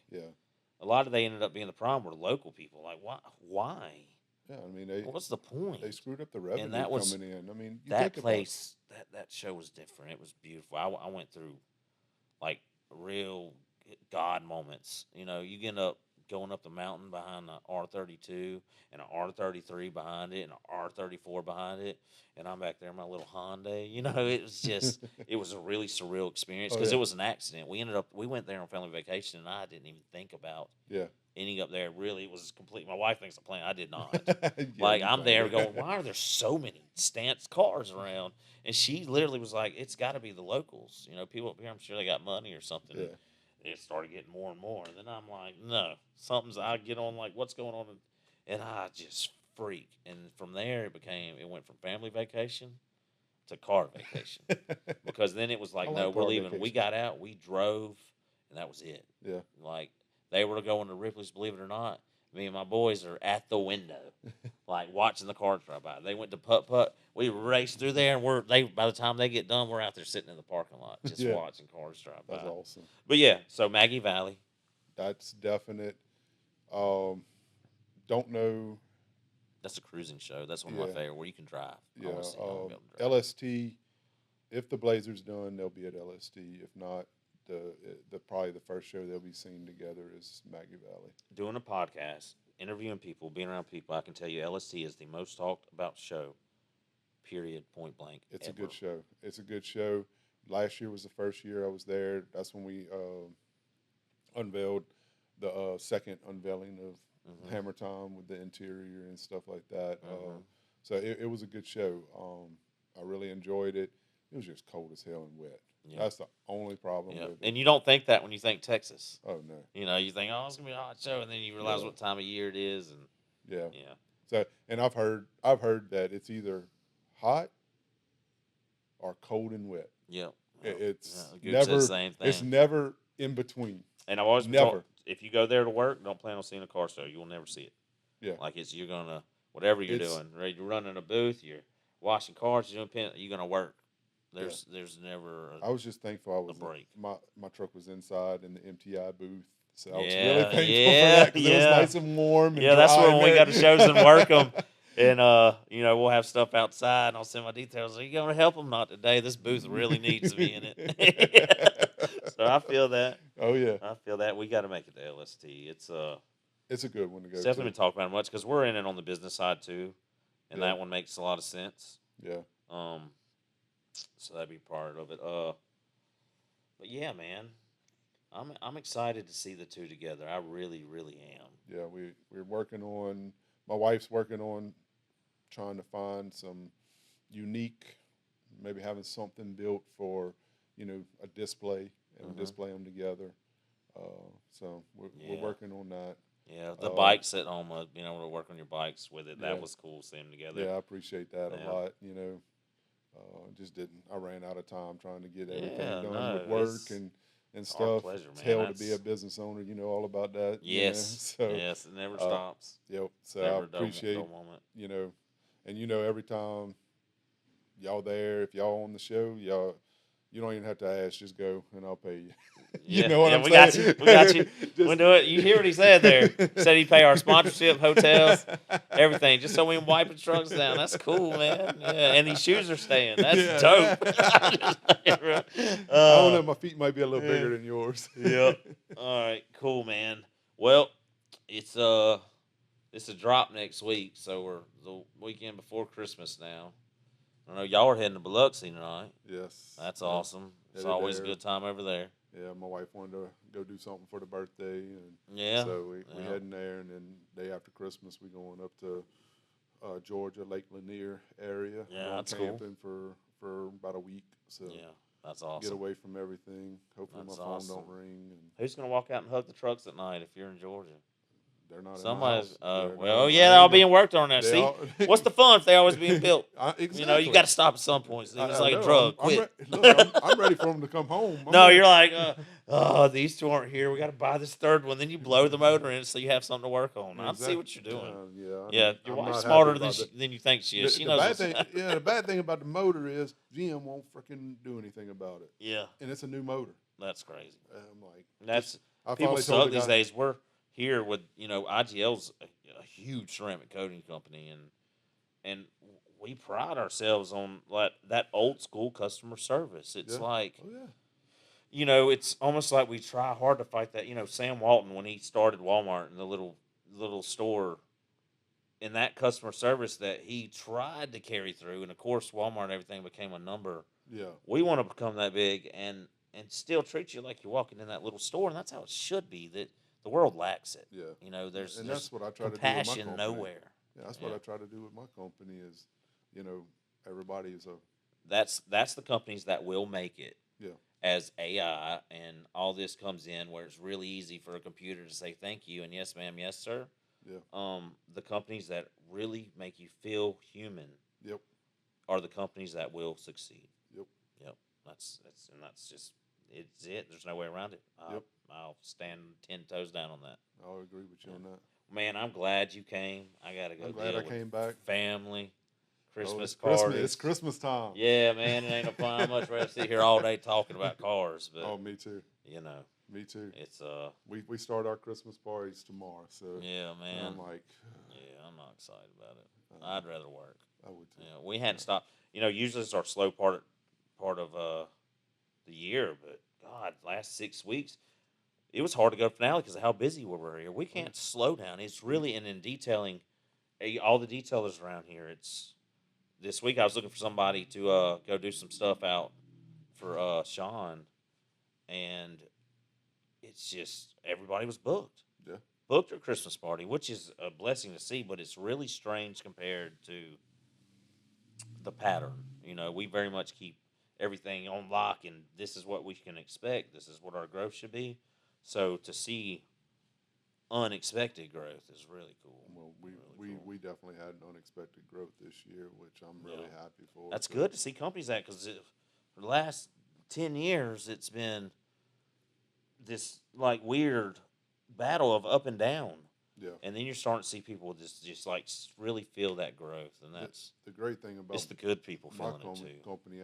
a lot of they ended up being the problem were local people. Like, why? Yeah, I mean, what's the point? They screwed up the revenue and that was, coming in. I mean, that place, that show was different. It was beautiful. I went through like real God moments. You get going up the mountain behind the R32 and an R33 behind it and an R34 behind it, and I'm back there in my little Hyundai. It was just it was a really surreal experience because it was an accident. We went there on family vacation, and I didn't even think about ending up there. Really, it was complete. My wife thinks I'm playing. I did not. I'm there going, why are there so many stance cars around? And she literally was like, it's got to be the locals. People up here, I'm sure they got money or something. Yeah. It started getting more and more. And then I'm like, no, I get on like, what's going on? And I just freak. And from there, it went from family vacation to car vacation. Because then it was like, no, we're leaving. Vacation. We got out, we drove, and that was it. Yeah. Like, they were going to Ripley's, believe it or not. Me and my boys are at the window, like watching the cars drive by. They went to putt-putt. We raced through there, and by the time they get done, we're out there sitting in the parking lot just watching cars drive by. That's awesome. But yeah, so Maggie Valley. That's definite. Don't know. That's a cruising show. That's one of my favorite, where you can drive. Yeah. LST, if the Blazers done, they'll be at LST. If not, probably the first show they'll be seen together is Maggie Valley. Doing a podcast, interviewing people, being around people, I can tell you LST is the most talked about show, period, point blank. It's ever. A good show. It's a good show. Last year was the first year I was there. That's when we unveiled the second unveiling of Hammer Time with the interior and stuff like that. So it was a good show. I really enjoyed it. It was just cold as hell and wet. Yeah. That's the only problem with it. And you don't think that when you think Texas. Oh, no. You think, oh, it's going to be a hot show, and then you realize what time of year it is. And yeah. So, and I've heard that it's either hot or cold and wet. Yeah. It's never the same thing. It's never in between. And I've always been told, if you go there to work, don't plan on seeing a car show. You will never see it. Yeah. Like you're going to, whatever you're doing, right? You're running a booth, you're washing cars, you're going to work. There's never I was just thankful I was a break. My truck was inside in the MTI booth, so I was really thankful for that because it was nice and warm. And that's when we got to shows and work them, and we'll have stuff outside, and I'll send my details. Are you going to help them? Not today. This booth really needs me in it. So I feel that. Oh yeah, I feel that. We got to make it to LST. It's it's a good one to go it's to. definitely been talked about much because we're in it on the business side too, and Yeah. that one makes a lot of sense. Yeah. So that'd be part of it. But yeah, man, I'm excited to see the two together. I really, really am. Yeah, we're working on. My wife's working on trying to find some unique, maybe having something built for, a display and Mm-hmm. display them together. So we're Yeah. working on that. Yeah, the bikes at home, being able to work on your bikes with it, Yeah. that was cool seeing them together. Yeah, I appreciate that Yeah. a lot. Just didn't. I ran out of time trying to get everything Yeah, done no, with work it's and our stuff. pleasure, It's man. hell to be a business owner. You know all about that. Yes, So yes, it never stops. yep. So Never I a appreciate dull moment. and every time y'all there, if y'all on the show, y'all. You don't even have to ask, just go and I'll pay you. Yeah, You know what I'm we saying? got you. We got you. Just- We'll do it. You hear what he said there? He said he'd pay our sponsorship, hotels, everything, just so we can wipe the trucks down. That's cool, man. Yeah, and these shoes are staying. That's Yeah, dope. I don't know. My feet might be a little bigger than yours. Yep. All right. Cool, man. Well, it's a drop next week, so we're the weekend before Christmas now. I know y'all are heading to Biloxi tonight. Yes. That's awesome. It's Headed always there. a good time over there. Yeah, my wife wanted to go do something for the birthday, and Yeah. so we heading there, and then day after Christmas we going up to Georgia, Lake Lanier area. Yeah, going that's cool. camping for about a week. So Yeah, that's awesome. get away from everything. Hopefully That's my phone awesome. don't ring. And Who's gonna walk out and hug the trucks at night if you're in Georgia? they're not Somebody's. in my house. Well, yeah, they're all being worked on now. See, what's the fun if they always being built? Exactly. You got to stop at some point. See, it's like a know. drug. I'm Quit. I'm ready for them to come home. You're like, these two aren't here. We got to buy this third one. Then you blow the motor in it so you have something to work on. I see what you're doing. Yeah, your I'm wife's not smarter happy than you think she is. She the knows. bad thing, the bad thing about the motor is GM won't freaking do anything about it. Yeah, and it's a new motor. that's crazy. I'm like, That's I people finally told suck the these guy- days. We're here with IGL's a huge ceramic coating company, and we pride ourselves on that old school customer service. It's like, oh yeah, it's almost like we try hard to fight that. Sam Walton, when he started Walmart in the little store, in that customer service that he tried to carry through, and of course Walmart and everything became a number. yeah. We want to become that big and still treat you like you're walking in that little store, and that's how it should be. That the world lacks it. Yeah. There's that's what I try to do with my compassion company. nowhere. Yeah, that's what I try to do with my company is, everybody is That's the companies that will make it. Yeah. As AI and all this comes in, where it's really easy for a computer to say thank you and yes, ma'am, yes, sir. Yeah. The companies that really make you feel human. Yep. Are the companies that will succeed. Yep. That's just it's it. There's no way around it. I'll stand 10 toes down on that. I'll agree with you on that. Man, I'm glad you came. I gotta go. I'm glad I came back. Family, Christmas parties. parties. It's Christmas time. Yeah, man, it ain't no fun. I'm much rather sit here all day talking about cars. But oh, me too. Me too. It's we start our Christmas parties tomorrow. So yeah, man. I'm like, yeah, I'm not excited about it. I'd rather work. I would too. We hadn't stopped. Usually it's our slow part of the year, but God, last 6 weeks. It was hard to go to finale because of how busy we were here. We can't slow down. It's really in detailing all the detailers around here. It's this week I was looking for somebody to go do some stuff out for Sean, and it's just everybody was booked. Yeah, booked their Christmas party, which is a blessing to see, but it's really strange compared to the pattern. We very much keep everything on lock, and this is what we can expect. This is what our growth should be. So to see unexpected growth is really cool. Well, we definitely had an unexpected growth this year, which I'm really happy for. That's good to see companies that, because for the last 10 years, it's been this like weird battle of up and down. Yeah. And then you're starting to see people just like really feel that growth, and that's the great thing about it's the good people my feeling it too. company.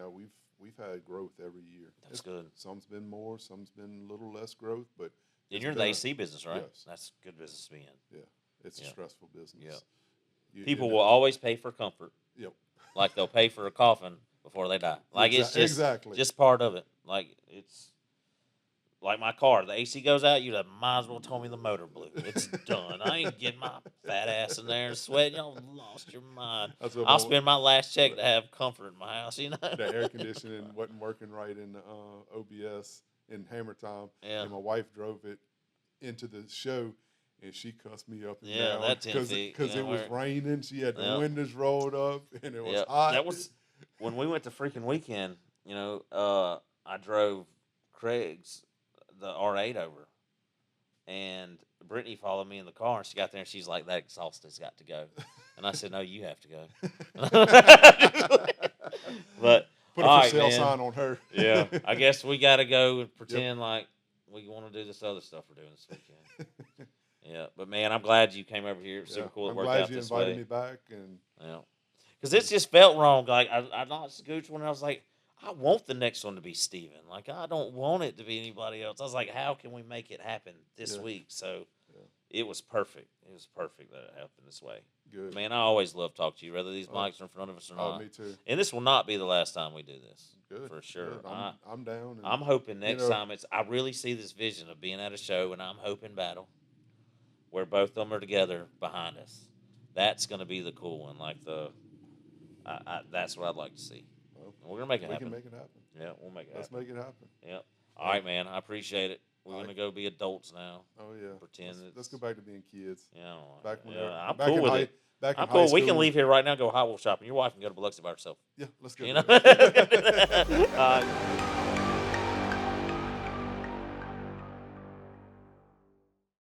We've had growth every year. That's good. Some's been more, some's been a little less growth, but and you're in the AC business, right? Yes. That's good business to be in. Yeah, it's a stressful business. Yeah. People will always pay for comfort. Yep. Like they'll pay for a coffin before they die. Like it's just exactly just part of it. Like it's like my car, the AC goes out, you'd have might as well told me the motor blew. It's done. I ain't getting my fat ass in there and sweating. Y'all lost your mind. That's what I'll spend my last check to have comfort in my house, you know. the air conditioning wasn't working right in the OBS in Hammer Time, Yeah. and my wife drove it into the show, and she cussed me up and Yeah, down that 10 feet, because you it know, was where- raining. She had the Yeah. windows rolled up, and it was Yeah, hot. that was when we went to freaking weekend. You know, I drove Craig's the R8 over, and Brittany followed me in the car, and she got there, and she's like, "That exhaust has got to go," and I said, "No, you have to go." But Put a all for right, sale man. sign on her. Yeah, I guess we got to go and pretend like we want to do this other stuff we're doing this weekend. Yeah, but man, I'm glad you came over here. It's super cool. It I'm worked glad out you this invited way. me back, and Yeah, because it just felt wrong. Like I lost Scooch one, and I was like, I want the next one to be Steven. Like I don't want it to be anybody else. I was like, how can we make it happen this Yeah. week? So Yeah. it was perfect. It was perfect that it happened this way. good. Man, I always love talking to you, whether these Oh. mics are in front of us or Oh, not. me too. And this will not be the last time we do this. Good For sure. good. I'm down. And, I'm hoping next know- time I really see this vision of being at a show, and I'm hoping battle where both of them are together behind us. That's going to be the cool one. Like that's what I'd like to see. well, We're gonna make it we happen. can make it happen. Yeah, we'll make it Let's happen. make it happen. Yep. All right, man. I appreciate it. We're All gonna right. go be adults now. Oh yeah. Pretend Let's go it's- back to being kids. You know, Back when I'm back cool in with high, it. Back in I'm high cool. school. We can leave here right now, and go Hot Wheel shopping. Your wife can go to Biloxi by herself. Yeah, let's go. You do know. that. All right.